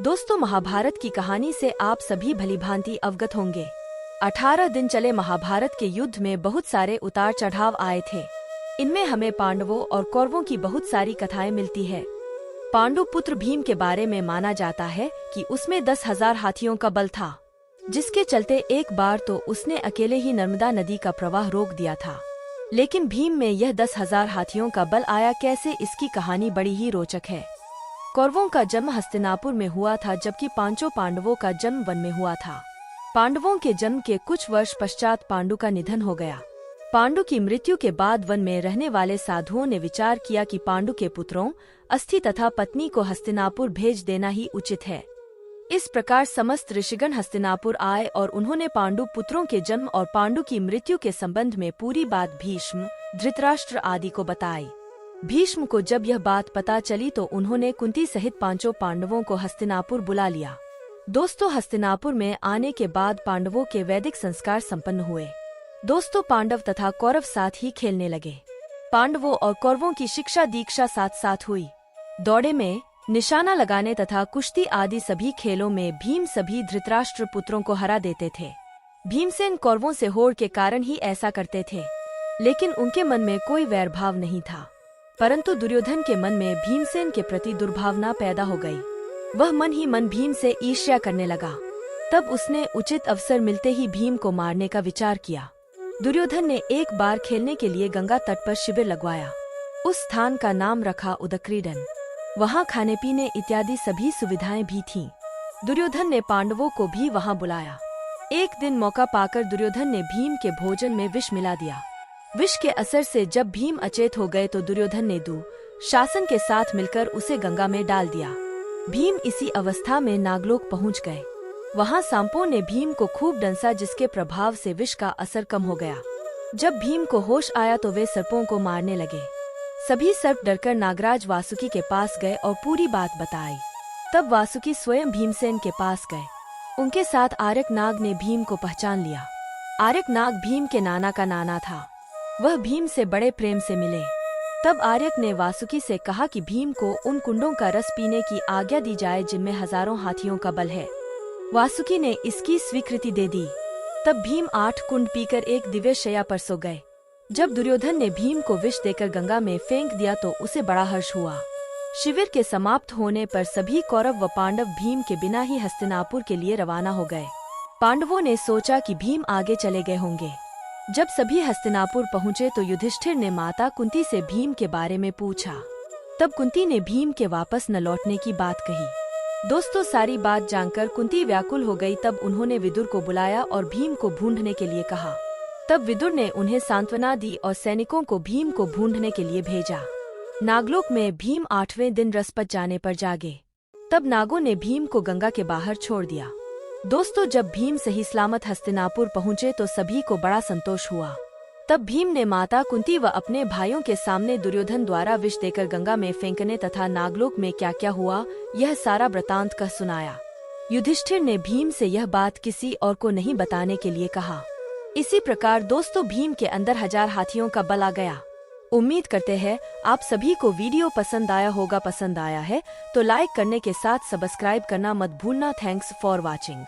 दोस्तों, महाभारत की कहानी से आप सभी भलीभांति अवगत होंगे। 18 दिन चले महाभारत के युद्ध में बहुत सारे उतार चढ़ाव आए थे। इनमें हमें पांडवों और कौरवों की बहुत सारी कथाएं मिलती है। पांडु पुत्र भीम के बारे में माना जाता है कि उसमें 10,000 हाथियों का बल था, जिसके चलते एक बार तो उसने अकेले ही नर्मदा नदी का प्रवाह रोक दिया था। लेकिन भीम में यह 10,000 हाथियों का बल आया कैसे, इसकी कहानी बड़ी ही रोचक है। कौरवों का जन्म हस्तिनापुर में हुआ था, जबकि पांचों पांडवों का जन्म वन में हुआ था। पांडवों के जन्म के कुछ वर्ष पश्चात पांडु का निधन हो गया। पांडु की मृत्यु के बाद वन में रहने वाले साधुओं ने विचार किया कि पांडु के पुत्रों, अस्थि तथा पत्नी को हस्तिनापुर भेज देना ही उचित है। इस प्रकार समस्त ऋषिगण हस्तिनापुर आए और उन्होंने पांडु पुत्रों के जन्म और पांडु की मृत्यु के संबंध में पूरी बात भीष्म, धृतराष्ट्र आदि को बताई। भीष्म को जब यह बात पता चली तो उन्होंने कुंती सहित पांचों पांडवों को हस्तिनापुर बुला लिया। दोस्तों, हस्तिनापुर में आने के बाद पांडवों के वैदिक संस्कार संपन्न हुए। दोस्तों, पांडव तथा कौरव साथ ही खेलने लगे। पांडवों और कौरवों की शिक्षा दीक्षा साथ साथ हुई। दौड़े में, निशाना लगाने तथा कुश्ती आदि सभी खेलों में भीम सभी धृतराष्ट्र पुत्रों को हरा देते थे। भीमसेन कौरवों से होड़ के कारण ही ऐसा करते थे, लेकिन उनके मन में कोई वैर भाव नहीं था। परंतु दुर्योधन के मन में भीमसेन के प्रति दुर्भावना पैदा हो गई। वह मन ही मन भीम से ईर्ष्या करने लगा। तब उसने उचित अवसर मिलते ही भीम को मारने का विचार किया। दुर्योधन ने एक बार खेलने के लिए गंगा तट पर शिविर लगवाया। उस स्थान का नाम रखा उदक्रीडन। वहाँ खाने पीने इत्यादि सभी सुविधाएं भी थीं। दुर्योधन ने पांडवों को भी वहाँ बुलाया। एक दिन मौका पाकर दुर्योधन ने भीम के भोजन में विष मिला दिया। विष के असर से जब भीम अचेत हो गए तो दुर्योधन ने दुशासन के साथ मिलकर उसे गंगा में डाल दिया। भीम इसी अवस्था में नागलोक पहुंच गए। वहां सांपों ने भीम को खूब डंसा, जिसके प्रभाव से विष का असर कम हो गया। जब भीम को होश आया तो वे सर्पों को मारने लगे। सभी सर्प डरकर नागराज वासुकी के पास गए और पूरी बात बताई। तब वासुकी स्वयं भीमसेन के पास गए। उनके साथ आर्यक नाग ने भीम को पहचान लिया। आर्यक नाग भीम के नाना का नाना था। वह भीम से बड़े प्रेम से मिले। तब आर्यक ने वासुकी से कहा कि भीम को उन कुंडों का रस पीने की आज्ञा दी जाए जिनमें हजारों हाथियों का बल है। वासुकी ने इसकी स्वीकृति दे दी। तब भीम 8 कुंड पीकर एक दिव्य शैया पर सो गए। जब दुर्योधन ने भीम को विष देकर गंगा में फेंक दिया तो उसे बड़ा हर्ष हुआ। शिविर के समाप्त होने पर सभी कौरव व पांडव भीम के बिना ही हस्तिनापुर के लिए रवाना हो गए। पांडवों ने सोचा कि भीम आगे चले गए होंगे। जब सभी हस्तिनापुर पहुँचे तो युधिष्ठिर ने माता कुंती से भीम के बारे में पूछा। तब कुंती ने भीम के वापस न लौटने की बात कही। दोस्तों, सारी बात जानकर कुंती व्याकुल हो गई। तब उन्होंने विदुर को बुलाया और भीम को ढूंढने के लिए कहा। तब विदुर ने उन्हें सांत्वना दी और सैनिकों को भीम को ढूंढने के लिए भेजा। नागलोक में भीम 8वें दिन रसपत जाने पर जागे। तब नागों ने भीम को गंगा के बाहर छोड़ दिया। दोस्तों, जब भीम सही सलामत हस्तिनापुर पहुँचे तो सभी को बड़ा संतोष हुआ। तब भीम ने माता कुंती व अपने भाइयों के सामने दुर्योधन द्वारा विष देकर गंगा में फेंकने तथा नागलोक में क्या क्या हुआ यह सारा वृतांत कह सुनाया। युधिष्ठिर ने भीम से यह बात किसी और को नहीं बताने के लिए कहा। इसी प्रकार दोस्तों, भीम के अंदर 1000 हाथियों का बल आ गया। उम्मीद करते हैं आप सभी को वीडियो पसंद आया होगा। पसंद आया है तो लाइक करने के साथ सब्सक्राइब करना मत भूलना। Thanks for watching.